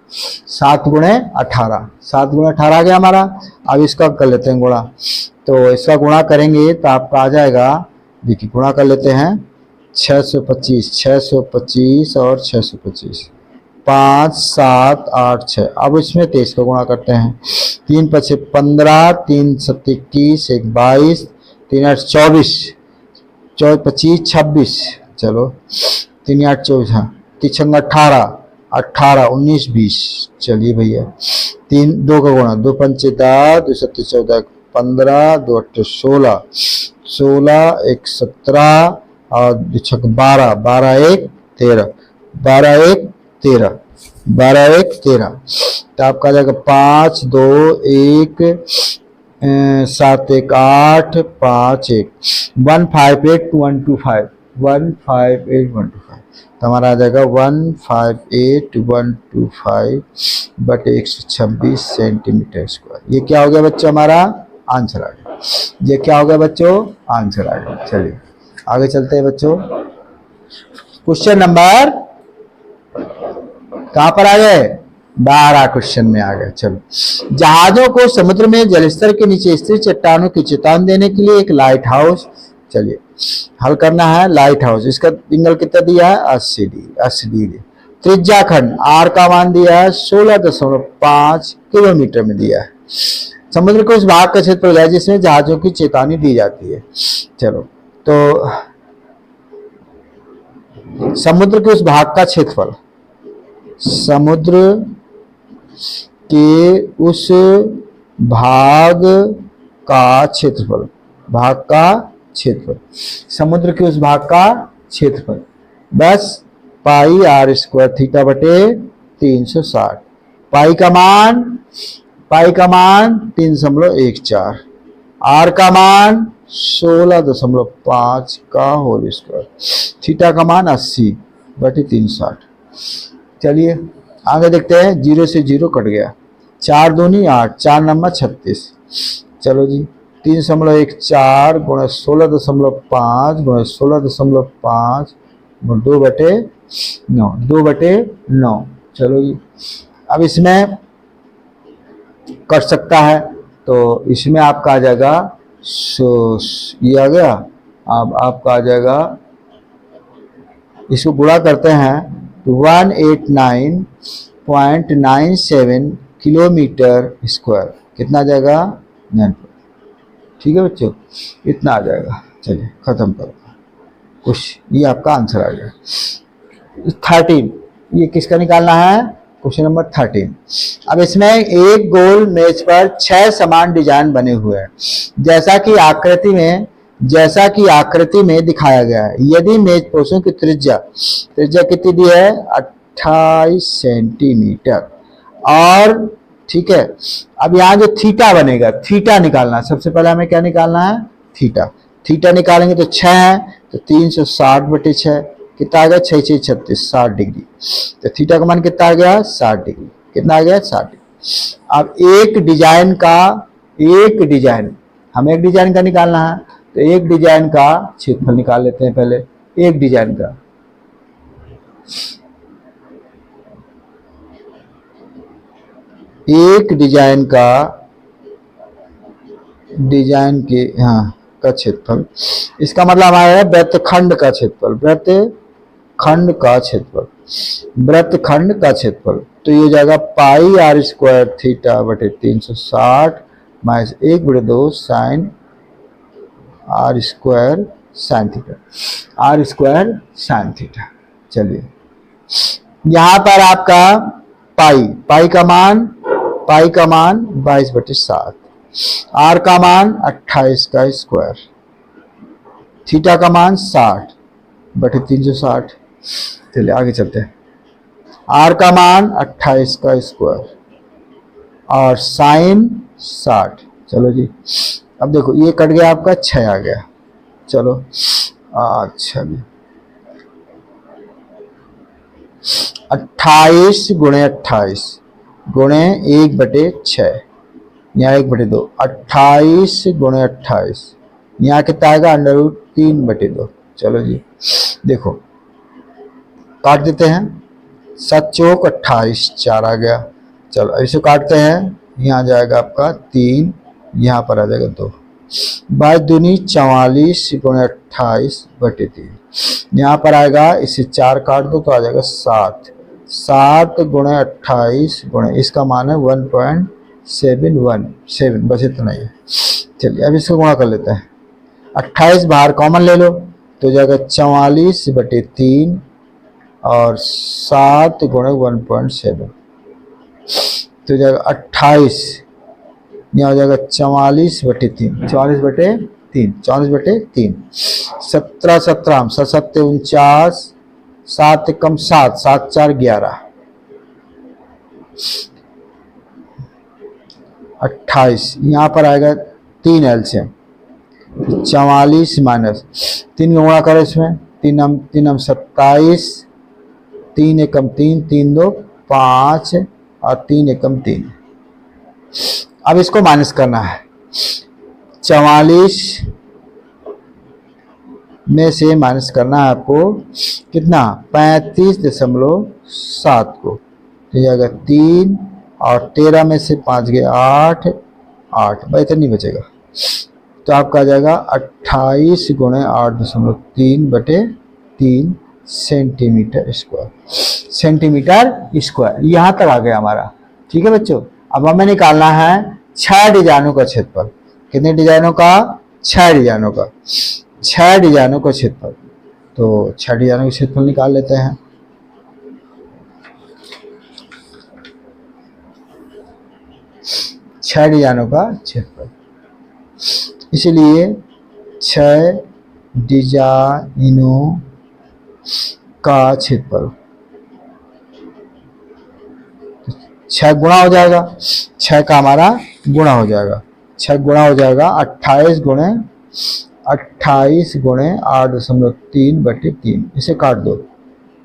7 गुणे 18, 7 गुणे 18 आ गया हमारा। अब इसका कर लेते हैं गुणा, तो इसका गुणा करेंगे तो आपका आ जाएगा, देखिए गुणा कर लेते हैं, 625, 625 और 625, 5 7 8 6। अब इसमें 23 का गुणा करते हैं, 3 5 15, 3 7 21, 1 22, 3 8 24, 25 26। चलो 3 8 24, हाँ 3 18, 18 19 20। चलिए भैया, 3 2 का गुणा, 2 5 10, 2 7 14, 15, 2 8 16, 16 1 17 और 2 6 12, 12 1 13, 12 1 13, 12 1 13। तो आपका आ जाएगा 5 2 1 7 1 8 5 1 158 125, 158 125। तो हमारा आ जाएगा 158 125 बटे 126 सेंटीमीटर स्क्वायर। ये क्या हो गया बच्चों, हमारा आंसर आ गया। ये क्या हो गया बच्चों, आंसर आ गया। चलिए आगे चलते हैं बच्चों, क्वेश्चन नंबर कहां पर आ गए, 12 क्वेश्चन में आ गए। चलो, जहाजों को समुद्र में जलस्तर के नीचे स्थिर चट्टानों की चेतावनी देने के लिए एक लाइट हाउस, चलिए हल करना है। लाइट हाउस, इसका एंगल कितना दिया है, 80 डिग्री। त्रिज्या खंड आर का मान दिया है 16.5 किलोमीटर में दिया है। समुद्र के उस भाग का क्षेत्रफल है जिसमें जहाजों की चेतावनी दी जाती है। चलो, तो समुद्र के उस भाग का क्षेत्रफल, समुद्र के उस भाग का क्षेत्रफल, भाग का क्षेत्रफल, समुद्र के उस भाग का क्षेत्रफल, बस पाई आर स्क्वायर थीटा बटे 360। पाई का मान 3.14, आर का मान 16.5 का होल स्क्वायर, थीटा का मान 80 बटे 360। चलिए आगे देखते हैं, 0 से 0 कट गया, 4 दूनी 8, 4 नंबर 36। चलो जी, 3.14 गुणा 16.5 गुणा 16.5 2 बटे 9, 2 बटे 9। चलो जी, अब इसमें कर सकता है, तो इसमें आपका आ जाएगा, ये आ गया। अब आपका आ जाएगा, इसको गुणा करते हैं तो 189.97 किलोमीटर स्क्वायर, कितना आ जाएगा, 9। ठीक है बच्चों, इतना आ जाएगा। चलिए खत्म करो कुछ, ये आपका आंसर आ गया। 13 ये किसका निकालना है, क्वेश्चन नंबर 13। अब इसमें एक गोल मेज पर 6 समान डिजाइन बने हुए हैं जैसा कि आकृति में दिखाया गया है। यदि मेज पोषों की त्रिज्या कितनी दी है, 28 सेंटीमीटर। और ठीक है, अब यहाँ जो थीटा बनेगा, थीटा निकालना, सबसे पहले हमें क्या निकालना है, थीटा। थीटा निकालेंगे तो 6 है तो 360/6 कितना आ गया, 6 6 36, 60 डिग्री। तो थीटा का मान कितना आ गया, 60 डिग्री। कितना आ गया, 60 डिग्री। अब एक डिजाइन हमें एक डिजाइन का निकालना है, तो एक डिजाइन का क्षेत्रफल निकाल लेते हैं पहले। एक डिजाइन का का क्षेत्रफल, इसका मतलब हमारा वृत्तखंड का क्षेत्रफल। तो ये हो जाएगा पाई आर स्क्वायर थीटा बटे 360 minus 1/2 sine R square sine theta. चलिए यहां पर आपका पाई का मान 22/7, आर का मान 28 का स्क्वायर, थीटा का मान 60/360। चलिए आगे चलते हैं। आर का मान 28 का स्क्वायर और साइन 60। चलो जी, अब देखो ये कट गया, आपका 6 आ गया। चलो अच्छा जी, 28 गुणे 1/6, यहाँ 1/2, 28 गुणे 28, यहाँ कितना आएगा, √3/2। चलो जी देखो काट देते हैं, 7 चौक 28, 4 आ गया। चलो ऐसे काटते हैं, यहाँ जाएगा आपका 3, यहाँ पर आ जाएगा 2, 22 दूनी 44 गुणे 28/3, यहाँ पर आएगा, इसे 4 काट दो तो आ जाएगा 7 गुणे 28 गुणे, इसका मान है 1.717, बस इतना ही है। चलिए अब इसको गुणा कर लेते हैं, 28 बाहर कॉमन ले लो तो जाएगा 44/3 और 7 गुणे 1.7 तो जाएगा 28, यहाँ हो जाएगा 44/3, 44/3, 17 17 7 49, 7 कम 7, 7 4 11, 28, यहाँ पर आएगा 3 एलसीएम, 44 माइनस 3 का गुणा करो इसमें, 3 हम 27, 3 एकम 3, 3 2 5 और 3 एकम 3। अब इसको माइनस करना है, 44 में से माइनस करना है आपको कितना, 35.7 को, तो जाएगा 3 और 13 में से 5 गए 8, भाई इतना नहीं बचेगा, तो आपका आ जाएगा 28 गुणे 8.3/3 सेंटीमीटर स्क्वायर। यहाँ तक आ गया हमारा। ठीक है बच्चों, अब हमें निकालना है 6 डिजाइनों का क्षेत्रफल। कितने डिजाइनों का, 6 डिजाइनों का क्षेत्रफल। तो 6 डिजाइनों का क्षेत्रफल निकाल लेते हैं। छह डिजाइनों का क्षेत्रफल, इसलिए 6 डिजाइनों का क्षेत्रफल 6 गुणा हो जाएगा, 6 का हमारा गुणा हो जाएगा, 6 गुणा हो जाएगा 28 गुणे 8.3/3, इसे काट दो,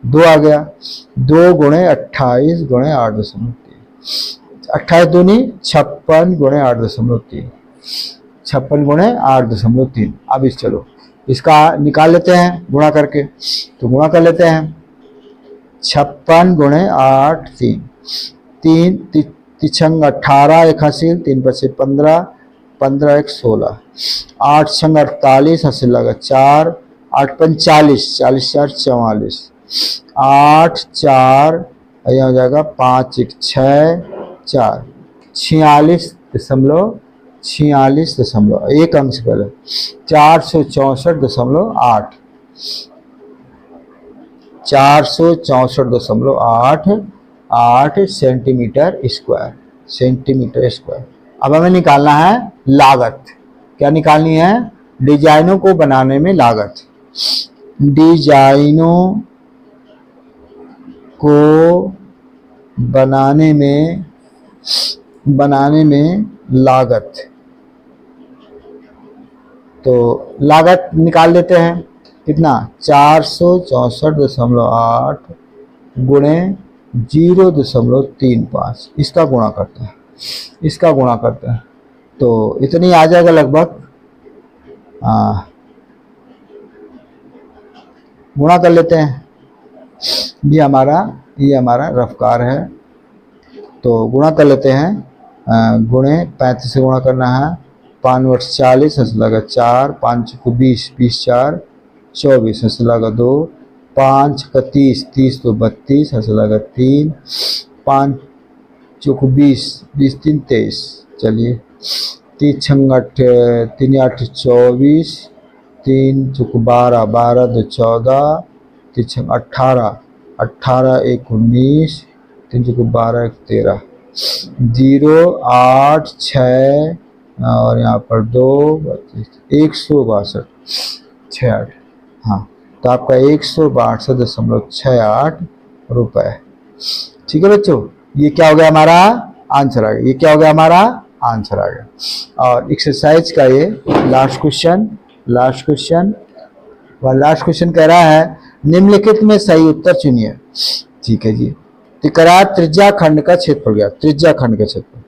2 आ गया, 2 गुणे 28 गुणे 8.3, 28 दूनी 56 गुणे 8.3, 56 गुणे 8.3। अब इस चलो इसका निकाल लेते हैं गुणा करके, तो गुणा कर लेते हैं, 56 गुणे 8 3 3 18 1 हासिल, 3 5 15 15 1 16, 8 6 48 हासिल लगा 4, 8 5 40, 40 4 44, 8 4 यहाँ हो जाएगा 5 1 6 4, 46.46, एक अंक से पहले 464.8, 464.88 सेंटीमीटर स्क्वायर, सेंटीमीटर स्क्वायर। अब हमें निकालना है लागत। क्या निकालनी है? डिजाइनों को बनाने में लागत, डिजाइनों को बनाने में लागत। तो लागत निकाल लेते हैं, कितना? 464.8 गुणे 0.35, इसका गुणा करते हैं, इसका गुणा करते हैं तो इतनी आ जाएगा लगभग। गुणा कर लेते हैं, ये हमारा रफ्कार है, तो गुणा कर लेते हैं। गुणे 35 से गुणा करना है, 5 वर्ष 40, हंस लगा 4, 5 को 20, 20 4 24, हंस लगा 2, 5 का 30, 30 तो 32, हंस लगा 3, 5 को 20, 20 3 23, चलिए 3 छंगठ 3 8 24, 3 चुक 12, 12 2 14, 3 छंग 18, 18 1 19, 3 चुक 12 1 13, 0 8 6 और यहाँ पर 2 162 68। हाँ, तो आपका 162.68 रुपये। ठीक है बच्चों, ये क्या हो गया? हमारा आंसर आ गया। ये क्या हो गया? हमारा आंसर आ गया। और एक्सरसाइज का ये लास्ट क्वेश्चन कह रहा है निम्नलिखित में सही उत्तर चुनिए। ठीक है जी। तो कह रहा है त्रिज्या खंड का क्षेत्रफल गया, त्रिज्या खंड का क्षेत्रफल,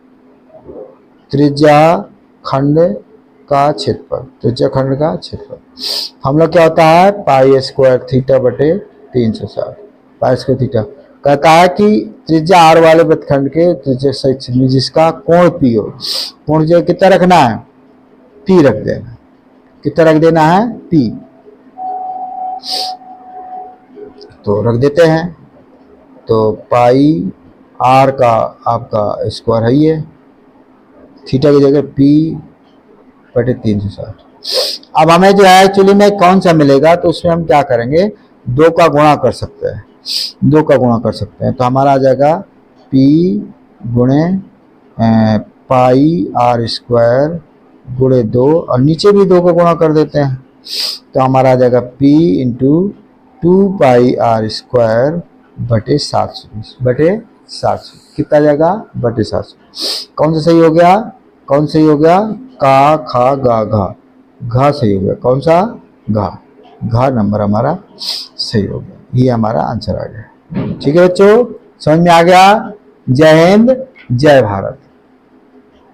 त्रिज्या खंड का क्षेत्रफल हम लोग क्या होता है? पाई स्क्वायर थीटा बटे 360, पाई स्क्वायर थीटा। कहता है कि त्रिज्या आर वाले वृत्तखंड के त्रिज्या सहित जिसका कोण पी हो, कोण जो कितना रखना है? पी रख देना। कितना रख देना है? पी। तो रख देते हैं, तो पाई आर का आपका स्क्वायर है ये, थीटा की जगह पी बटे 360। अब हमें जो है एक्चुअली में कौन सा मिलेगा, तो उसमें हम क्या करेंगे? 2 का गुणा कर सकते हैं, 2 का गुणा कर सकते हैं। तो हमारा आ जाएगा P गुणे पाई आर स्क्वायर गुणे 2, और नीचे भी 2 का गुणा कर देते हैं, तो हमारा आ जाएगा P into 2 pi are square बटे 720, बटे 700। कितना जाएगा? बटे 700। कौन सा सही हो गया? कौन सही हो गया? का खा गा घा, घा सही हो गया। कौन सा? घा नंबर हमारा सही हो गया। ये हमारा आंसर आ गया। ठीक है बच्चों, समझ में आ गया? जय हिंद, जय भारत।